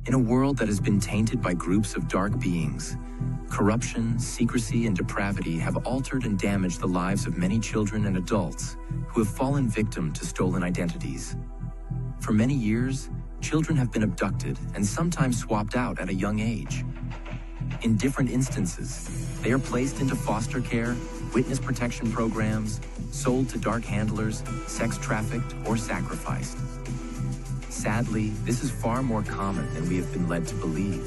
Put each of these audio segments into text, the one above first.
In a world that has been tainted by groups of dark beings, corruption, secrecy, and depravity have altered and damaged the lives of many children and adults who have fallen victim to stolen identities. For many years, children have been abducted and sometimes swapped out at a young age. In different instances, they are placed into foster care, witness protection programs, sold to dark handlers, sex trafficked, or sacrificed. Sadly, this is far more common than we have been led to believe.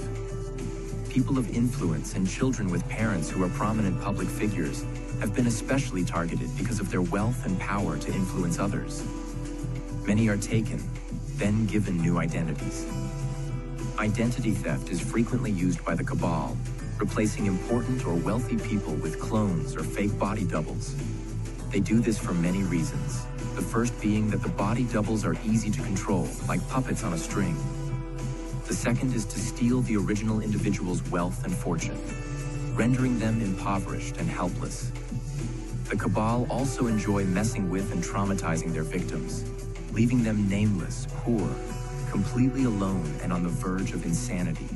People of influence and children with parents who are prominent public figures have been especially targeted because of their wealth and power to influence others. Many are taken, then given new identities. Identity theft is frequently used by the Cabale, replacing important or wealthy people with clones or fake body doubles. They do this for many reasons. The first being that the body doubles are easy to control, like puppets on a string. The second is to steal the original individual's wealth and fortune, rendering them impoverished and helpless. The Cabale also enjoy messing with and traumatizing their victims, leaving them nameless, poor, completely alone and on the verge of insanity.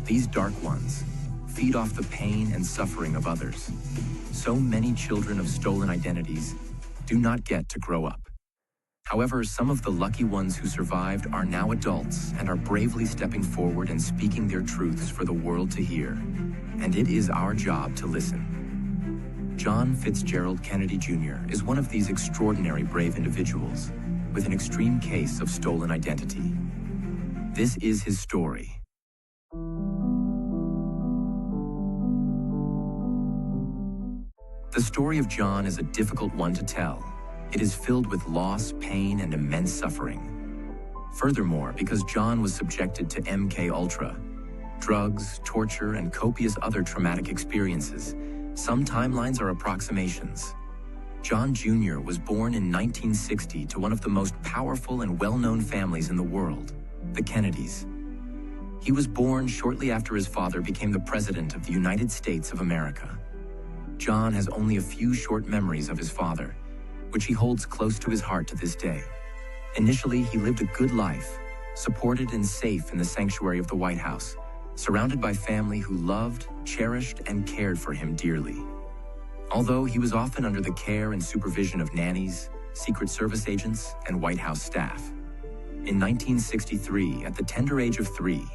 These dark ones feed off the pain and suffering of others. So many children of stolen identities do not get to grow up. However, some of the lucky ones who survived are now adults and are bravely stepping forward and speaking their truths for the world to hear. And it is our job to listen. John Fitzgerald Kennedy Jr. is one of these extraordinary brave individuals with an extreme case of stolen identity. This is his story. The story of John is a difficult one to tell. It is filled with loss, pain, and immense suffering. Furthermore, because John was subjected to MK-Ultra, drugs, torture, and copious other traumatic experiences, some timelines are approximations. John Jr. was born in 1960 to one of the most powerful and well-known families in the world, the Kennedys. He was born shortly after his father became the President of the United States of America. John has only a few short memories of his father, which he holds close to his heart to this day. Initially, he lived a good life, supported and safe in the sanctuary of the White House, surrounded by family who loved, cherished, and cared for him dearly. Although he was often under the care and supervision of nannies, Secret Service agents, and White House staff. In 1963, at the tender age of 3,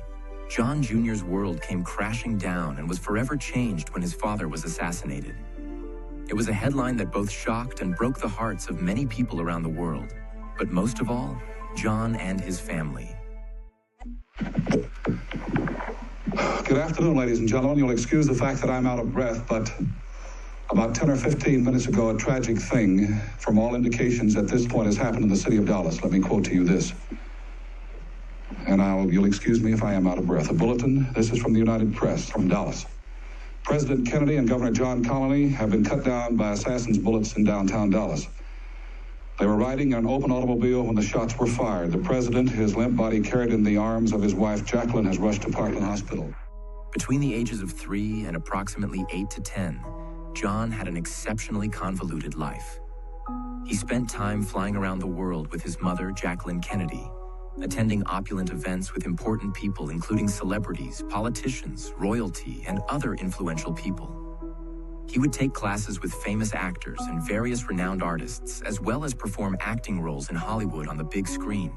John Jr.'s world came crashing down and was forever changed when his father was assassinated. It was a headline that both shocked and broke the hearts of many people around the world, but most of all, John and his family. Good afternoon, ladies and gentlemen. You'll excuse the fact that I'm out of breath, but about 10 or 15 minutes ago, a tragic thing, from all indications at this point, has happened in the city of Dallas. Let me quote to you this. And you'll excuse me if I am out of breath. A bulletin, this is from the United Press, from Dallas. President Kennedy and Governor John Connally have been cut down by assassins' bullets in downtown Dallas. They were riding in an open automobile when the shots were fired. The president, his limp body carried in the arms of his wife Jacqueline, has rushed to Parkland Hospital. Between the ages of 3 and approximately 8 to 10, John had an exceptionally convoluted life. He spent time flying around the world with his mother, Jacqueline Kennedy, attending opulent events with important people, including celebrities, politicians, royalty, and other influential people. He would take classes with famous actors and various renowned artists, as well as perform acting roles in Hollywood on the big screen.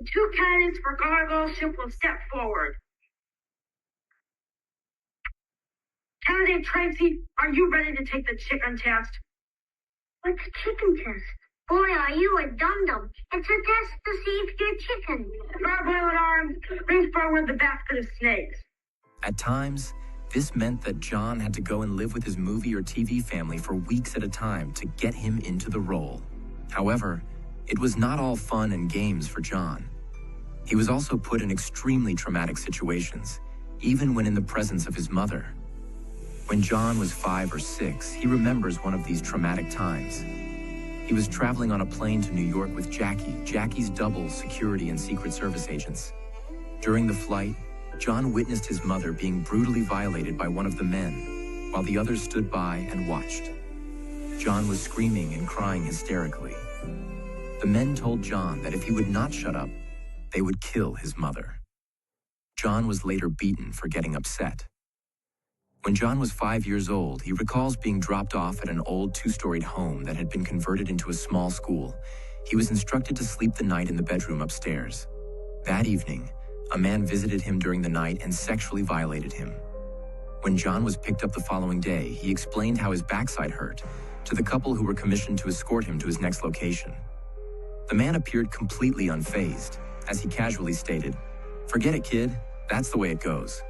2 candidates for cargo ship will step forward. Candidate Tracy, are you ready to take the chicken test? What's a chicken test? Boy, are you a dum-dum. It's a test to see if you're chicken. Gargoyle arms, bring forward the basket of snakes. At times, this meant that John had to go and live with his movie or TV family for weeks at a time to get him into the role. However, it was not all fun and games for John. He was also put in extremely traumatic situations, even when in the presence of his mother. When John was 5 or 6, he remembers one of these traumatic times. He was traveling on a plane to New York with Jackie's double security and Secret Service agents. During the flight, John witnessed his mother being brutally violated by one of the men, while the others stood by and watched. John was screaming and crying hysterically. The men told John that if he would not shut up, they would kill his mother. John was later beaten for getting upset. When John was 5 years old, he recalls being dropped off at an old two-storied home that had been converted into a small school. He was instructed to sleep the night in the bedroom upstairs. That evening, a man visited him during the night and sexually violated him. When John was picked up the following day, he explained how his backside hurt to the couple who were commissioned to escort him to his next location. The man appeared completely unfazed, as he casually stated, "Forget it, kid. That's the way it goes."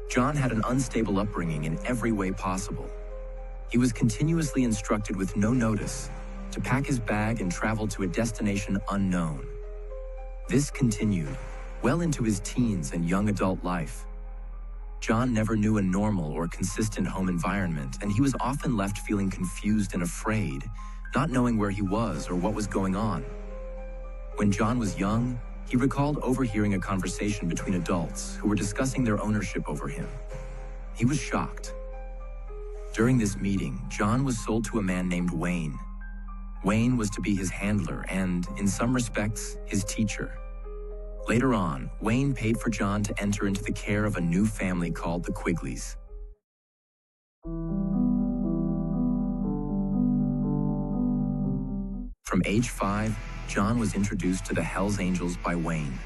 John had an unstable upbringing in every way possible. He was continuously instructed with no notice to pack his bag and travel to a destination unknown. This continued well into his teens and young adult life. John never knew a normal or consistent home environment, and he was often left feeling confused and afraid, not knowing where he was or what was going on. When John was young, he recalled overhearing a conversation between adults who were discussing their ownership over him. He was shocked. During this meeting, John was sold to a man named Wayne. Wayne was to be his handler and, in some respects, his teacher. Later on, Wayne paid for John to enter into the care of a new family called the Quigleys. From age 5, John was introduced to the Hells Angels by Wayne.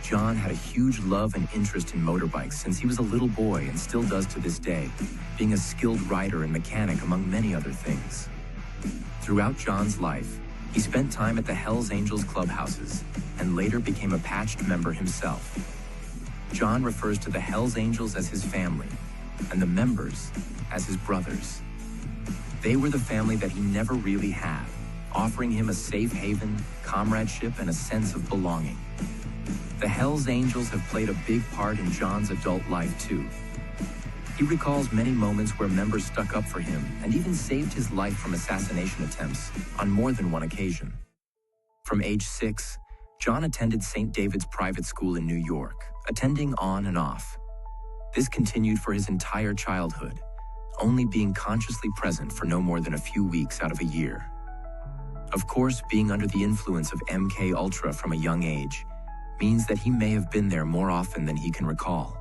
John had a huge love and interest in motorbikes since he was a little boy and still does to this day, being a skilled rider and mechanic among many other things. Throughout John's life, he spent time at the Hells Angels clubhouses and later became a patched member himself. John refers to the Hells Angels as his family and the members as his brothers. They were the family that he never really had, offering him a safe haven, comradeship, and a sense of belonging. The Hells Angels have played a big part in John's adult life, too. He recalls many moments where members stuck up for him and even saved his life from assassination attempts on more than one occasion. From age 6, John attended St. David's private school in New York, attending on and off. This continued for his entire childhood, only being consciously present for no more than a few weeks out of a year. Of course, being under the influence of MK Ultra from a young age means that he may have been there more often than he can recall.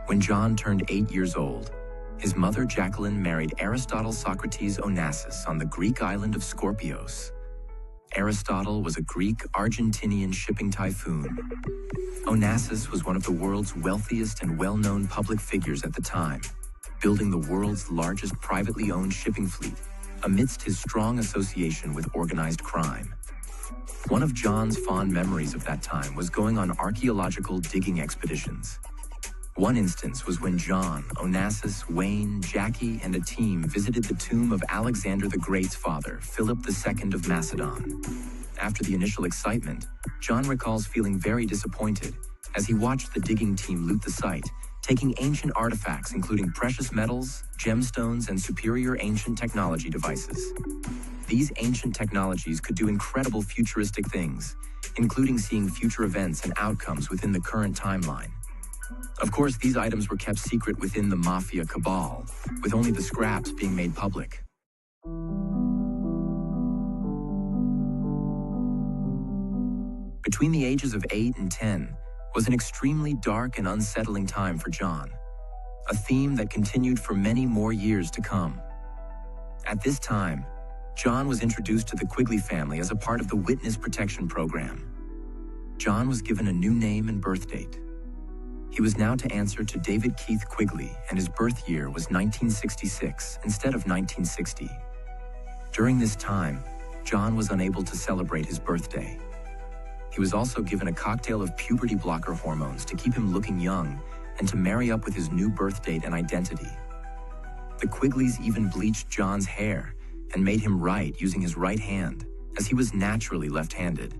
When John turned 8 years old, his mother Jacqueline married Aristotle Socrates Onassis on the Greek island of Scorpios. Aristotle was a Greek-Argentinian shipping typhoon. Onassis was one of the world's wealthiest and well-known public figures at the time, building the world's largest privately owned shipping fleet amidst his strong association with organized crime. One of John's fond memories of that time was going on archaeological digging expeditions. One instance was when John, Onassis, Wayne, Jackie, and a team visited the tomb of Alexander the Great's father, Philip II of Macedon. After the initial excitement, John recalls feeling very disappointed as he watched the digging team loot the site, taking ancient artifacts including precious metals, gemstones, and superior ancient technology devices. These ancient technologies could do incredible futuristic things, including seeing future events and outcomes within the current timeline. Of course, these items were kept secret within the mafia cabal, with only the scraps being made public. Between the ages of 8 and 10 was an extremely dark and unsettling time for John, a theme that continued for many more years to come. At this time, John was introduced to the Quigley family as a part of the Witness Protection Program. John was given a new name and birth date. He was now to answer to David Keith Quigley, and his birth year was 1966 instead of 1960. During this time, John was unable to celebrate his birthday. He was also given a cocktail of puberty blocker hormones to keep him looking young and to marry up with his new birth date and identity. The Quigleys even bleached John's hair and made him write using his right hand, as he was naturally left-handed.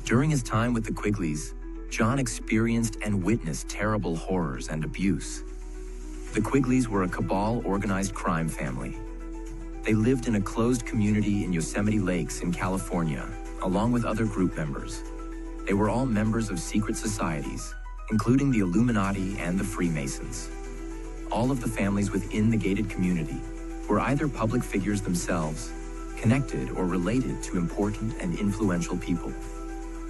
During his time with the Quigleys, John experienced and witnessed terrible horrors and abuse. The Quigleys were a cabal-organized crime family. They lived in a closed community in Yosemite Lakes in California, along with other group members. They were all members of secret societies, including the Illuminati and the Freemasons. All of the families within the gated community were either public figures themselves, connected or related to important and influential people.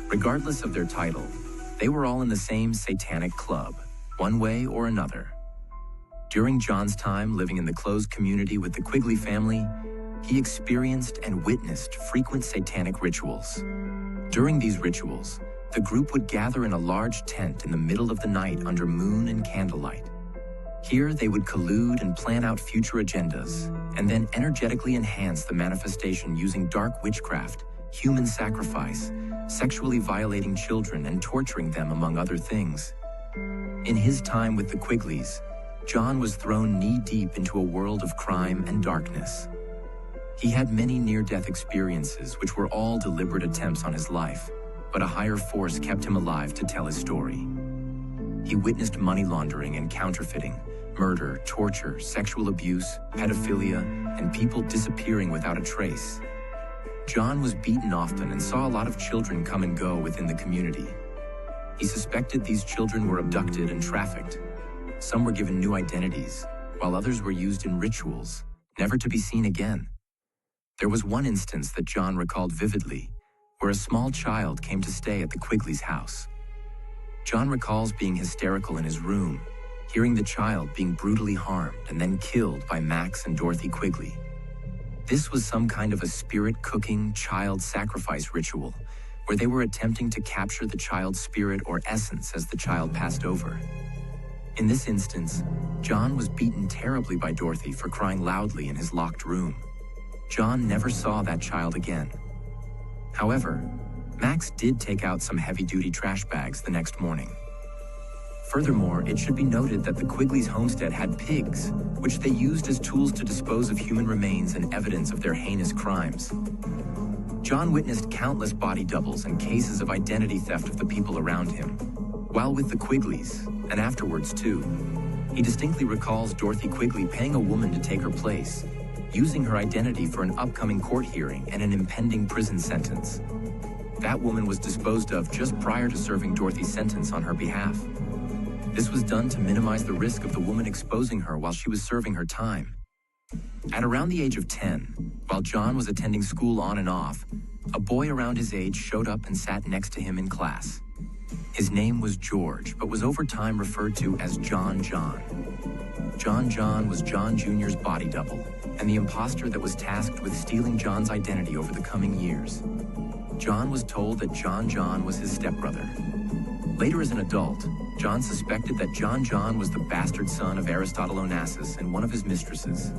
Regardless of their title, They were all in the same satanic club, one way or another. During John's time living in the closed community with the Quigley family, he experienced and witnessed frequent satanic rituals. During these rituals, the group would gather in a large tent in the middle of the night under moon and candlelight. Here, they would collude and plan out future agendas, and then energetically enhance the manifestation using dark witchcraft, human sacrifice, sexually violating children and torturing them, among other things. In his time with the Quigleys, John was thrown knee-deep into a world of crime and darkness. He had many near-death experiences, which were all deliberate attempts on his life, but a higher force kept him alive to tell his story. He witnessed money laundering and counterfeiting, murder, torture, sexual abuse, pedophilia, and people disappearing without a trace. John was beaten often and saw a lot of children come and go within the community. He suspected these children were abducted and trafficked. Some were given new identities, while others were used in rituals, never to be seen again. There was one instance that John recalled vividly, where a small child came to stay at the Quigley's house. John recalls being hysterical in his room, hearing the child being brutally harmed and then killed by Max and Dorothy Quigley. This was some kind of a spirit-cooking child sacrifice ritual, where they were attempting to capture the child's spirit or essence as the child passed over. In this instance, John was beaten terribly by Dorothy for crying loudly in his locked room. John never saw that child again. However, Max did take out some heavy-duty trash bags the next morning. Furthermore, it should be noted that the Quigley's homestead had pigs, which they used as tools to dispose of human remains and evidence of their heinous crimes. John witnessed countless body doubles and cases of identity theft of the people around him. While with the Quigleys, and afterwards too, he distinctly recalls Dorothy Quigley paying a woman to take her place, using her identity for an upcoming court hearing and an impending prison sentence. That woman was disposed of just prior to serving Dorothy's sentence on her behalf. This was done to minimize the risk of the woman exposing her while she was serving her time. At around the age of 10, while John was attending school on and off, a boy around his age showed up and sat next to him in class. His name was George, but was over time referred to as John John. John was John Jr.'s body double, and the imposter that was tasked with stealing John's identity over the coming years. John was told that John was his stepbrother. Later as an adult, John suspected that John was the bastard son of Aristotle Onassis and one of his mistresses.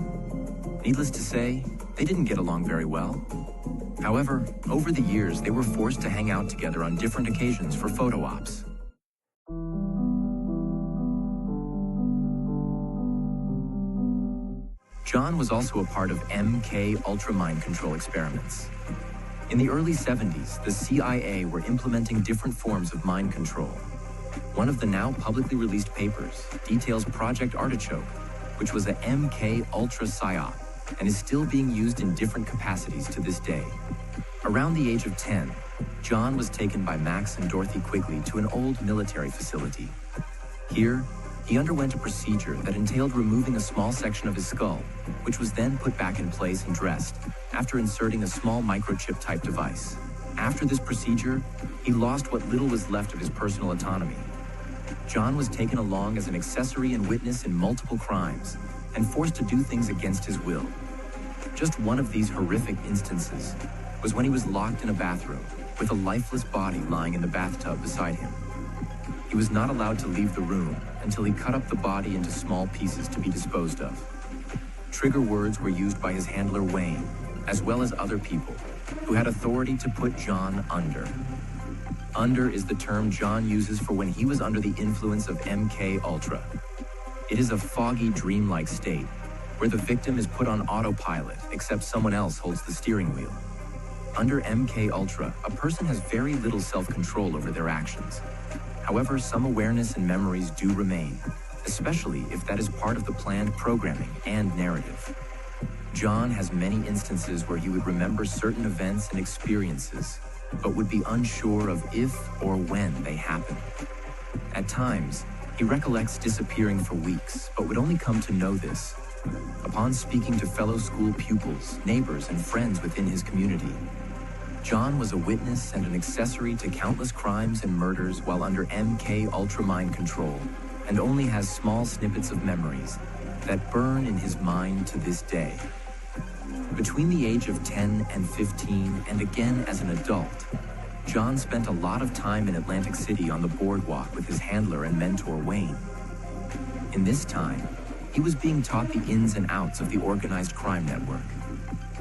Needless to say, they didn't get along very well. However, over the years, they were forced to hang out together on different occasions for photo ops. John was also a part of MK Ultra mind control experiments. In the early 70s, the CIA were implementing different forms of mind control. One of the now publicly released papers details Project Artichoke, which was a MK Ultra psyop and is still being used in different capacities to this day. Around the age of 10, John was taken by Max and Dorothy Quigley to an old military facility. Here, he underwent a procedure that entailed removing a small section of his skull, which was then put back in place and dressed, after inserting a small microchip-type device. After this procedure, he lost what little was left of his personal autonomy. John was taken along as an accessory and witness in multiple crimes, and forced to do things against his will. Just one of these horrific instances was when he was locked in a bathroom, with a lifeless body lying in the bathtub beside him. He was not allowed to leave the room until he cut up the body into small pieces to be disposed of. Trigger words were used by his handler Wayne, as well as other people, who had authority to put John under. Under is the term John uses for when he was under the influence of MK Ultra. It is a foggy, dreamlike state, where the victim is put on autopilot, except someone else holds the steering wheel. Under MK Ultra, a person has very little self-control over their actions. However, some awareness and memories do remain, especially if that is part of the planned programming and narrative. John has many instances where he would remember certain events and experiences, but would be unsure of if or when they happened. At times, he recollects disappearing for weeks, but would only come to know this upon speaking to fellow school pupils, neighbors, and friends within his community. John was a witness and an accessory to countless crimes and murders while under MK Ultra mind control, and only has small snippets of memories that burn in his mind to this day. Between the age of 10 and 15, and again as an adult, John spent a lot of time in Atlantic City on the boardwalk with his handler and mentor, Wayne. In this time, he was being taught the ins and outs of the organized crime network.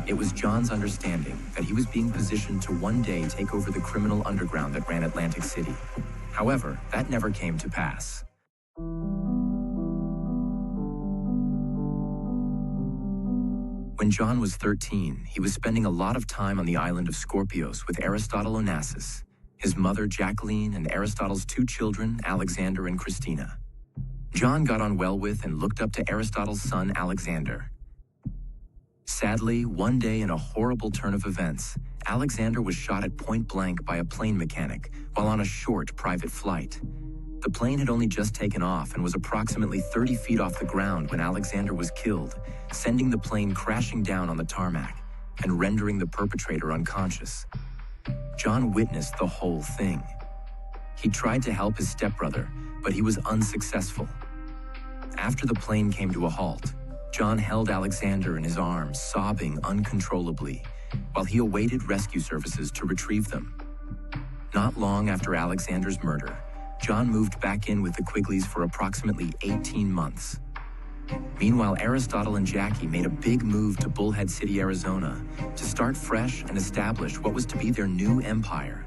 It was John's understanding that he was being positioned to one day take over the criminal underground that ran Atlantic City. However, that never came to pass. When John was 13, he was spending a lot of time on the island of Scorpios with Aristotle Onassis, his mother Jacqueline, and Aristotle's two children, Alexander and Christina. John got on well with and looked up to Aristotle's son, Alexander. Sadly, one day in a horrible turn of events, Alexander was shot at point blank by a plane mechanic while on a short private flight. The plane had only just taken off and was approximately 30 feet off the ground when Alexander was killed, sending the plane crashing down on the tarmac and rendering the perpetrator unconscious. John witnessed the whole thing. He tried to help his stepbrother, but he was unsuccessful. After the plane came to a halt, John held Alexander in his arms, sobbing uncontrollably, while he awaited rescue services to retrieve them. Not long after Alexander's murder, John moved back in with the Quigleys for approximately 18 months. Meanwhile, Aristotle and Jackie made a big move to Bullhead City, Arizona, to start fresh and establish what was to be their new empire.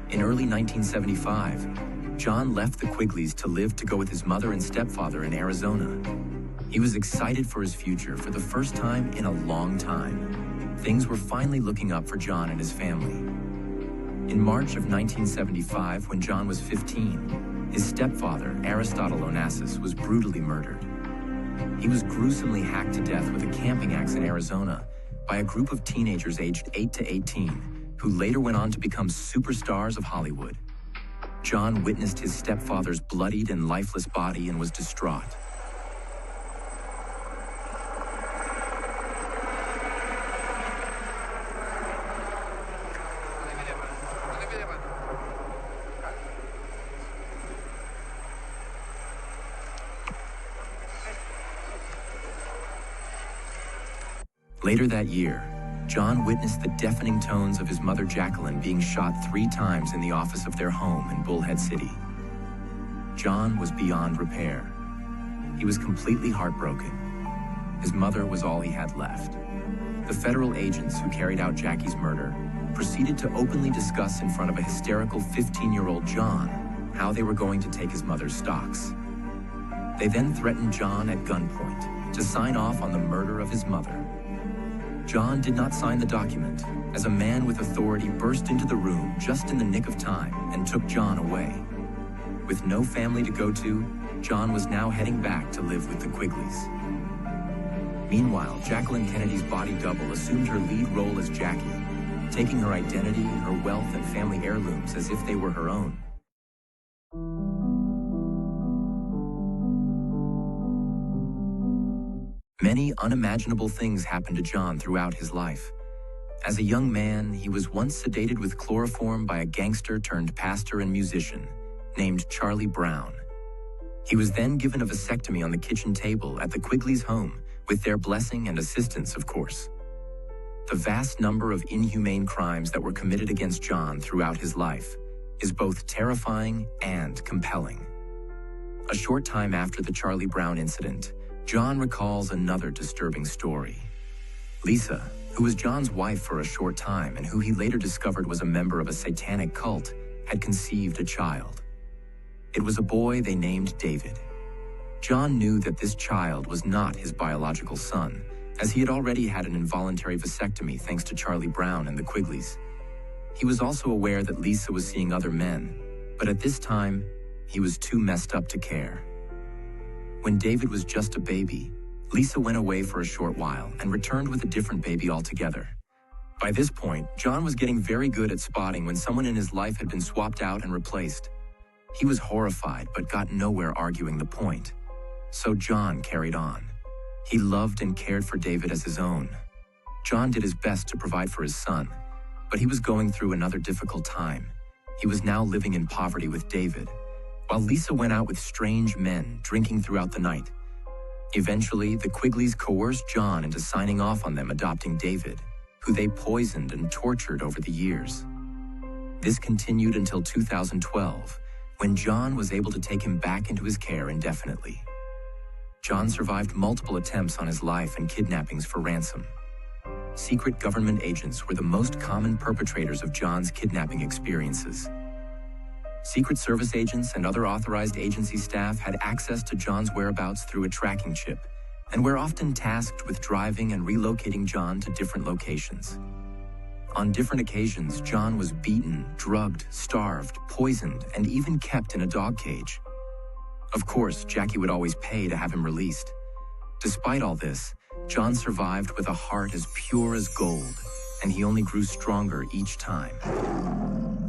In early 1975, John left the Quigleys to go with his mother and stepfather in Arizona. He was excited for his future for the first time in a long time. Things were finally looking up for John and his family. In March of 1975, when John was 15, his stepfather, Aristotle Onassis, was brutally murdered. He was gruesomely hacked to death with a camping axe in Arizona by a group of teenagers aged 8 to 18, who later went on to become superstars of Hollywood. John witnessed his stepfather's bloodied and lifeless body and was distraught. Later that year, John witnessed the deafening tones of his mother Jacqueline being shot 3 times in the office of their home in Bullhead City. John was beyond repair. He was completely heartbroken. His mother was all he had left. The federal agents who carried out Jackie's murder proceeded to openly discuss in front of a hysterical 15-year-old John how they were going to take his mother's stocks. They then threatened John at gunpoint to sign off on the murder of his mother. John did not sign the document, as a man with authority burst into the room just in the nick of time and took John away. With no family to go to, John was now heading back to live with the Quigleys. Meanwhile, Jacqueline Kennedy's body double assumed her lead role as Jackie, taking her identity, her wealth, and family heirlooms as if they were her own. Many unimaginable things happened to John throughout his life. As a young man, he was once sedated with chloroform by a gangster turned pastor and musician named Charlie Brown. He was then given a vasectomy on the kitchen table at the Quigleys' home, with their blessing and assistance, of course. The vast number of inhumane crimes that were committed against John throughout his life is both terrifying and compelling. A short time after the Charlie Brown incident, John recalls another disturbing story. Lisa, who was John's wife for a short time and who he later discovered was a member of a satanic cult, had conceived a child. It was a boy they named David. John knew that this child was not his biological son, as he had already had an involuntary vasectomy thanks to Charlie Brown and the Quigleys. He was also aware that Lisa was seeing other men, but at this time, he was too messed up to care. When David was just a baby, Lisa went away for a short while and returned with a different baby altogether. By this point, John was getting very good at spotting when someone in his life had been swapped out and replaced. He was horrified but got nowhere arguing the point. So John carried on. He loved and cared for David as his own. John did his best to provide for his son, But he was going through another difficult time. He was now living in poverty with David, while Lisa went out with strange men, drinking throughout the night. Eventually, the Quigleys coerced John into signing off on them adopting David, who they poisoned and tortured over the years. This continued until 2012, when John was able to take him back into his care indefinitely. John survived multiple attempts on his life and kidnappings for ransom. Secret government agents were the most common perpetrators of John's kidnapping experiences. Secret Service agents and other authorized agency staff had access to John's whereabouts through a tracking chip, and were often tasked with driving and relocating John to different locations. On different occasions, John was beaten, drugged, starved, poisoned, and even kept in a dog cage. Of course, Jackie would always pay to have him released. Despite all this, John survived with a heart as pure as gold, and he only grew stronger each time.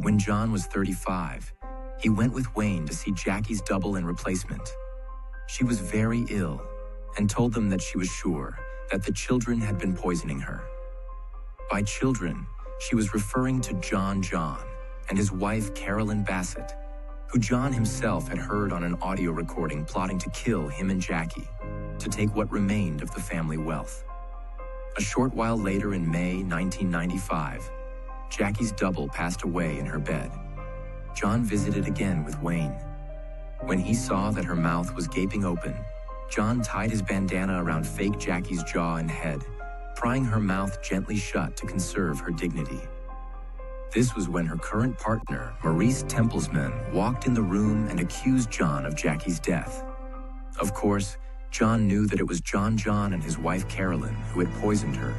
When John was 35, he went with Wayne to see Jackie's double and replacement. She was very ill, and told them that she was sure that the children had been poisoning her. By children, she was referring to John and his wife Carolyn Bassett, who John himself had heard on an audio recording plotting to kill him and Jackie, to take what remained of the family wealth. A short while later in May 1995, Jackie's double passed away in her bed. John visited again with Wayne. When he saw that her mouth was gaping open, John tied his bandana around fake Jackie's jaw and head, prying her mouth gently shut to conserve her dignity. This was when her current partner, Maurice Templesman, walked in the room and accused John of Jackie's death. Of course, John knew that it was John and his wife Carolyn who had poisoned her.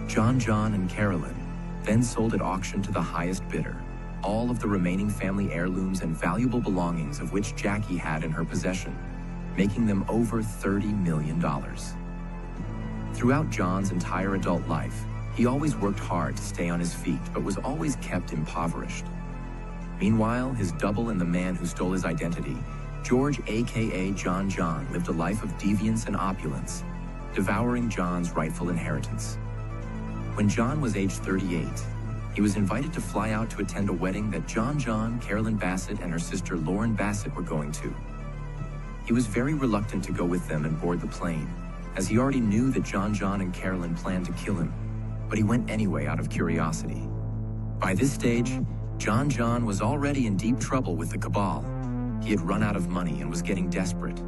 John and Carolyn then sold at auction to the highest bidder all of the remaining family heirlooms and valuable belongings of which Jackie had in her possession, making them over $30 million. Throughout John's entire adult life, he always worked hard to stay on his feet, but was always kept impoverished. Meanwhile, his double and the man who stole his identity, George aka John, lived a life of deviance and opulence, devouring John's rightful inheritance. When John was age 38, he was invited to fly out to attend a wedding that John, Carolyn Bassett, and her sister Lauren Bassett were going to. He was very reluctant to go with them and board the plane, as he already knew that John and Carolyn planned to kill him, but he went anyway out of curiosity. By this stage, John was already in deep trouble with the Cabale. He had run out of money and was getting desperate.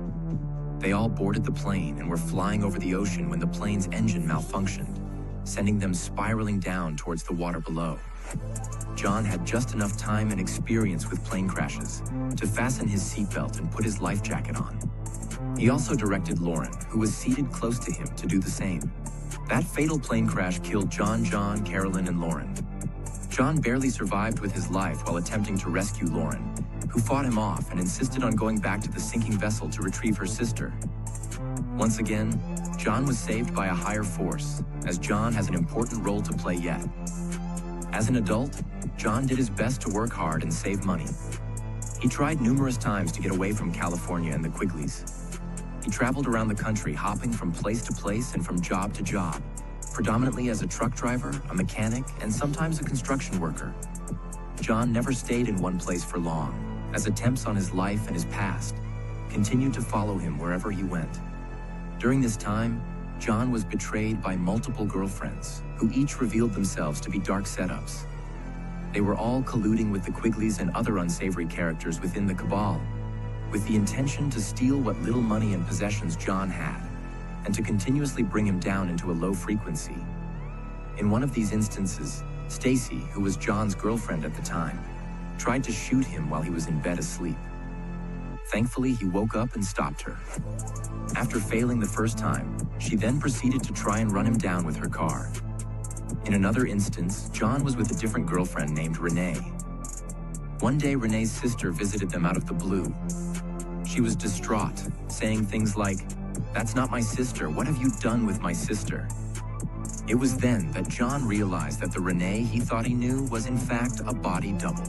They all boarded the plane and were flying over the ocean when the plane's engine malfunctioned, sending them spiraling down towards the water below. John had just enough time and experience with plane crashes to fasten his seatbelt and put his life jacket on. He also directed Lauren, who was seated close to him, to do the same. That fatal plane crash killed John, Carolyn, and Lauren. John barely survived with his life while attempting to rescue Lauren, who fought him off and insisted on going back to the sinking vessel to retrieve her sister. Once again, John was saved by a higher force, as John has an important role to play yet. As an adult, John did his best to work hard and save money. He tried numerous times to get away from California and the Quigleys. He traveled around the country, hopping from place to place and from job to job, predominantly as a truck driver, a mechanic, and sometimes a construction worker. John never stayed in one place for long, as attempts on his life and his past continued to follow him wherever he went. During this time, John was betrayed by multiple girlfriends, who each revealed themselves to be dark setups. They were all colluding with the Quigleys and other unsavory characters within the Cabale, with the intention to steal what little money and possessions John had, and to continuously bring him down into a low frequency. In one of these instances, Stacy, who was John's girlfriend at the time, tried to shoot him while he was in bed asleep. Thankfully, he woke up and stopped her. After failing the first time, she then proceeded to try and run him down with her car. In another instance, John was with a different girlfriend named Renee. One day, Renee's sister visited them out of the blue. She was distraught, saying things like, "That's not my sister. What have you done with my sister?" It was then that John realized that the Renee he thought he knew was in fact a body double.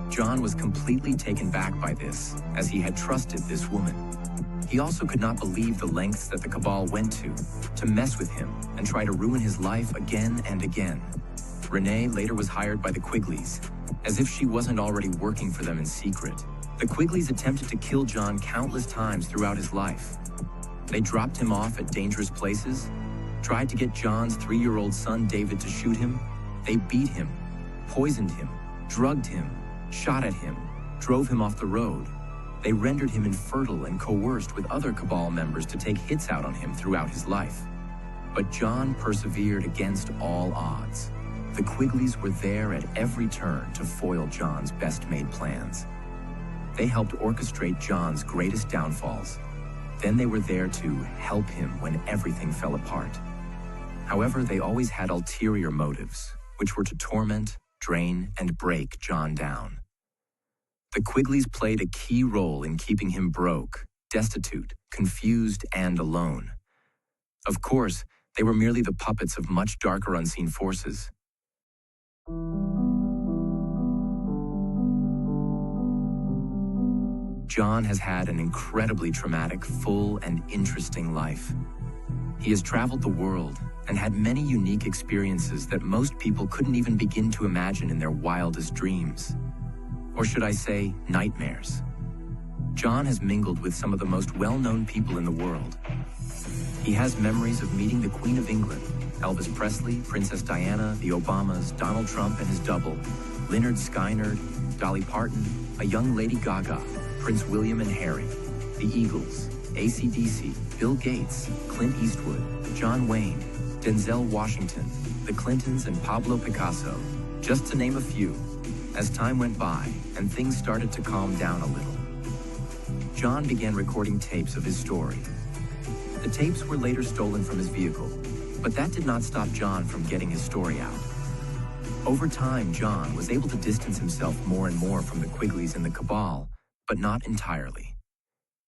John was completely taken back by this, as he had trusted this woman. He also could not believe the lengths that the Cabale went to mess with him and try to ruin his life again and again. Renee later was hired by the Quigleys, as if she wasn't already working for them in secret. The Quigleys attempted to kill John countless times throughout his life. They dropped him off at dangerous places, tried to get John's 3-year-old son David to shoot him. They beat him, poisoned him, drugged him, shot at him, drove him off the road. They rendered him infertile and coerced with other Cabal members to take hits out on him throughout his life. But John persevered against all odds. The Quigleys were there at every turn to foil John's best-made plans. They helped orchestrate John's greatest downfalls. Then they were there to help him when everything fell apart. However, they always had ulterior motives, which were to torment, drain, and break John down. The Quigleys played a key role in keeping him broke, destitute, confused, and alone. Of course, they were merely the puppets of much darker unseen forces. John has had an incredibly traumatic, full, and interesting life. He has traveled the world and had many unique experiences that most people couldn't even begin to imagine in their wildest dreams. Or should I say, nightmares. John has mingled with some of the most well-known people in the world. He has memories of meeting the Queen of England, Elvis Presley, Princess Diana, the Obamas, Donald Trump and his double, Lynyrd Skynyrd, Dolly Parton, a young Lady Gaga, Prince William and Harry, the Eagles, AC/DC, Bill Gates, Clint Eastwood, John Wayne, Denzel Washington, the Clintons and Pablo Picasso, just to name a few. As time went by and things started to calm down a little, John began recording tapes of his story. The tapes were later stolen from his vehicle, but that did not stop John from getting his story out. Over time, John was able to distance himself more and more from the Quigleys and the Cabal, but not entirely.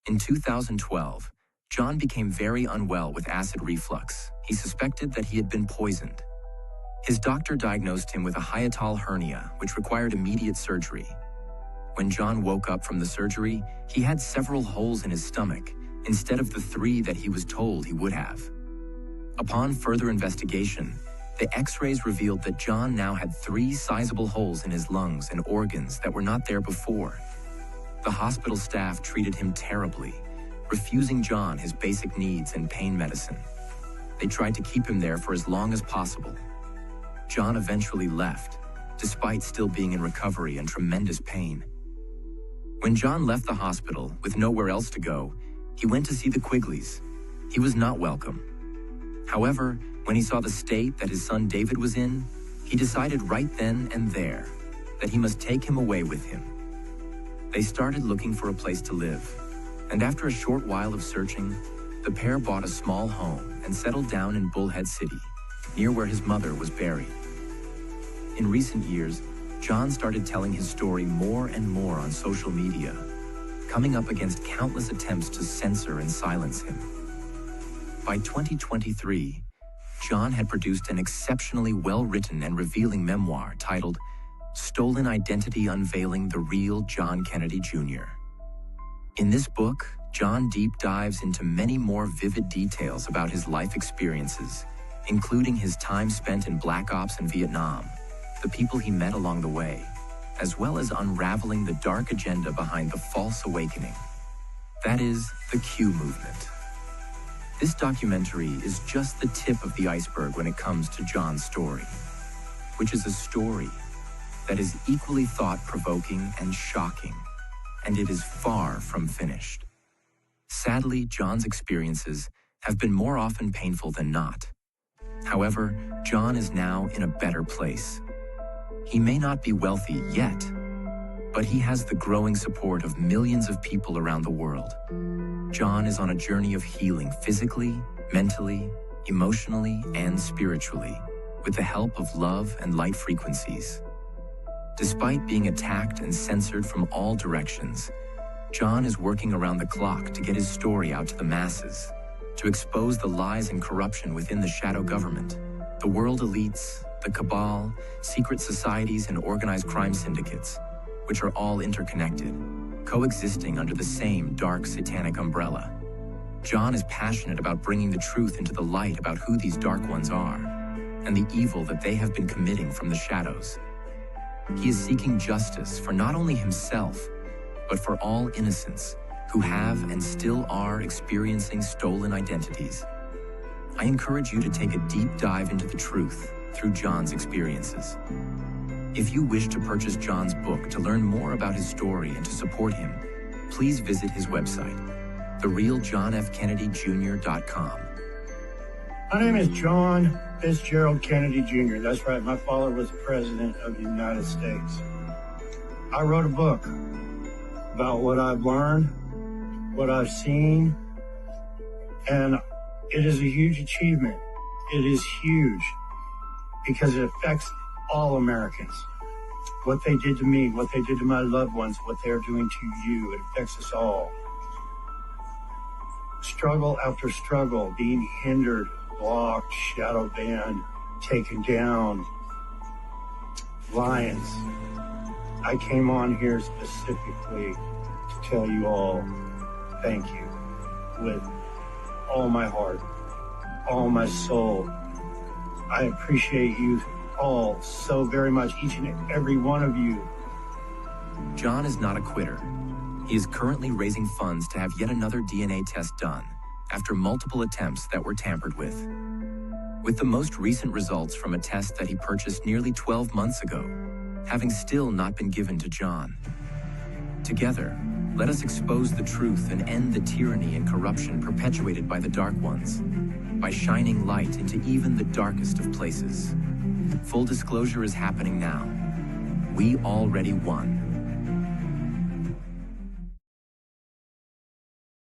In 2012, John became very unwell with acid reflux. He suspected that he had been poisoned. His doctor diagnosed him with a hiatal hernia, which required immediate surgery. When John woke up from the surgery, he had several holes in his stomach, instead of the 3 that he was told he would have. Upon further investigation, the X-rays revealed that John now had 3 sizable holes in his lungs and organs that were not there before. The hospital staff treated him terribly, refusing John his basic needs and pain medicine. They tried to keep him there for as long as possible. John eventually left, despite still being in recovery and tremendous pain. When John left the hospital with nowhere else to go, he went to see the Quigleys. He was not welcome. However, when he saw the state that his son David was in, he decided right then and there that he must take him away with him. They started looking for a place to live, and after a short while of searching, the pair bought a small home and settled down in Bullhead City, near where his mother was buried. In recent years, John started telling his story more and more on social media, coming up against countless attempts to censor and silence him. By 2023, John had produced an exceptionally well-written and revealing memoir titled Stolen Identity Unveiling the Real John Kennedy Jr. In this book, John deep dives into many more vivid details about his life experiences, including his time spent in Black Ops in Vietnam, the people he met along the way, as well as unraveling the dark agenda behind the false awakening. That is, the Q movement. This documentary is just the tip of the iceberg when it comes to John's story, which is a story that is equally thought-provoking and shocking, and it is far from finished. Sadly, John's experiences have been more often painful than not. However, John is now in a better place. He may not be wealthy yet, but he has the growing support of millions of people around the world. John is on a journey of healing physically, mentally, emotionally, and spiritually, with the help of love and light frequencies. Despite being attacked and censored from all directions, John is working around the clock to get his story out to the masses, to expose the lies and corruption within the shadow government, the world elites, the cabal, secret societies, and organized crime syndicates, which are all interconnected, coexisting under the same dark satanic umbrella. John is passionate about bringing the truth into the light about who these dark ones are, and the evil that they have been committing from the shadows. He is seeking justice for not only himself, but for all innocents who have and still are experiencing stolen identities. I encourage you to take a deep dive into the truth through John's experiences. If you wish to purchase John's book to learn more about his story and to support him, please visit his website, therealjohnfkennedy.com. My name is John Fitzgerald Kennedy Jr. That's right, my father was the President of the United States. I wrote a book about what I've learned, what I've seen, and it is a huge achievement. It is huge because it affects all Americans. What they did to me, what they did to my loved ones, what they're doing to you, it affects us all. Struggle after struggle, being hindered, blocked, shadow banned, taken down, lions. I came on here specifically to tell you all thank you with all my heart, all my soul. I appreciate you all so very much, each and every one of you. John is not a quitter. He is currently raising funds to have yet another DNA test done after multiple attempts that were tampered with. With the most recent results from a test that he purchased nearly 12 months ago, having still not been given to John. Together, let us expose the truth and end the tyranny and corruption perpetuated by the Dark Ones, by shining light into even the darkest of places. Full disclosure is happening now. We already won.